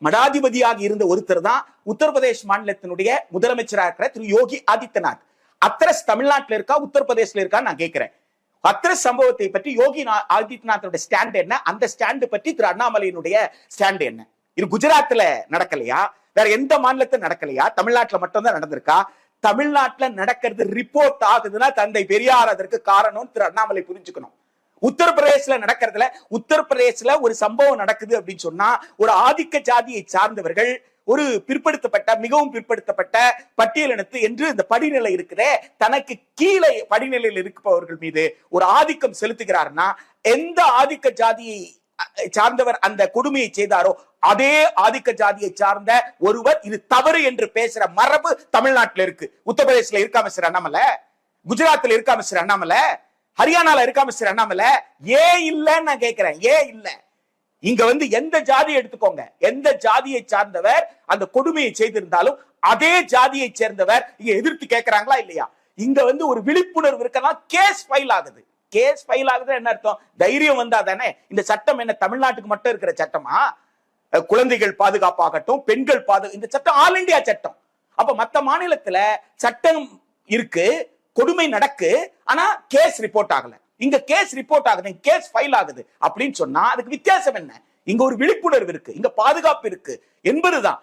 மடாதிபதியாக இருந்த ஒருத்தர் தான் உத்தரப்பிரதேஷ் மாநிலத்தினுடைய முதலமைச்சராக இருக்கிற திரு யோகி ஆதித்யநாத். அத்ரஸ் தமிழ்நாட்டில் இருக்கா உத்தரப்பிரதேசல இருக்கா நான் கேட்கிறேன். அத்ரஸ் சம்பவத்தை பற்றி யோகி ஆதித்யநாத்தோட ஸ்டாண்ட் என்ன, அந்த ஸ்டாண்டு பற்றி திரு அண்ணாமலையினுடைய ஸ்டாண்ட் என்ன? இது குஜராத்ல நடக்கலையா, வேற எந்த மாநிலத்தில் நடக்கலையா, தமிழ்நாட்டுல மட்டும்தான் நடந்திருக்கா? தமிழ்நாட்டுல நடக்கிறது ரிப்போர்ட் ஆகுதுன்னா தந்தை பெரியார் அதற்கு காரணம் திரு அண்ணாமலை புரிஞ்சுக்கணும். உத்தரப்பிரதேசல நடக்கிறதுல, உத்தரப்பிரதேசல ஒரு சம்பவம் நடக்குது அப்படின்னு சொன்னா ஒரு ஆதிக்க ஜாதியை சார்ந்தவர்கள், ஒரு பிற்படுத்தப்பட்ட மிகவும் பிற்படுத்தப்பட்ட பட்டியலினத்து என்று இந்த படிநிலை இருக்குதே, தனக்கு கீழே படிநிலையில் இருப்பவர்கள் மீது ஒரு ஆதிக்கம் செலுத்துகிறார்னா எந்த ஆதிக்க ஜாதியை சார்ந்தவர் அந்த கொடுமையை செய்தாரோ அதே ஆதிக்க ஜாதியை சார்ந்த ஒருவர் இது தவறு என்று பேசுற மரபு தமிழ்நாட்டில் இருக்கு. உத்தரப்பிரதேசல இருக்காம சார் அண்ணாமலை, குஜராத்ல இருக்காம சார் அண்ணாமலை, ஹரியானால இருக்காம சார் அண்ணாமலை, ஏன் இல்லன்னு நான் கேட்கிறேன். ஏன் இல்ல? இங்க எந்த ஜாதியை எடுத்துக்கோங்க, எந்த ஜாதியை சார்ந்தவர் அந்த கொடுமையை செய்திருந்தாலும் அதே ஜாதியை சேர்ந்தவர் இங்க எதிர்த்து கேட்கிறாங்களா இல்லையா? இங்க ஒரு விழிப்புணர்வு இருக்கலாம். கேஸ் ஃபைல் ஆகுது. கேஸ் ஃபைல் ஆகுது என்ன அர்த்தம்? தைரியம் வந்தா தானே. இந்த சட்டம் என்ன தமிழ்நாட்டுக்கு மட்டும் இருக்கிற சட்டமா? குழந்தைகள் பாதுகாப்பாகட்டும், பெண்கள் பாதுகாப்பு, இந்த சட்டம் ஆல் இந்தியா சட்டம். அப்ப மத்த மாநிலத்துல சட்டம் இருக்கு, கொடுமை நடக்கு, ஆனா கேஸ் ரிப்போர்ட் ஆகல. இங்க கேஸ் ரிப்போர்ட் ஆகுது, கேஸ் ஃபைல் ஆகுது அப்படின்னு சொன்னா அதுக்கு வித்தியாசம் என்ன? இங்க ஒரு விழிப்புணர்வு இருக்கு, இங்க பாதுகாப்பு இருக்கு என்பதுதான்.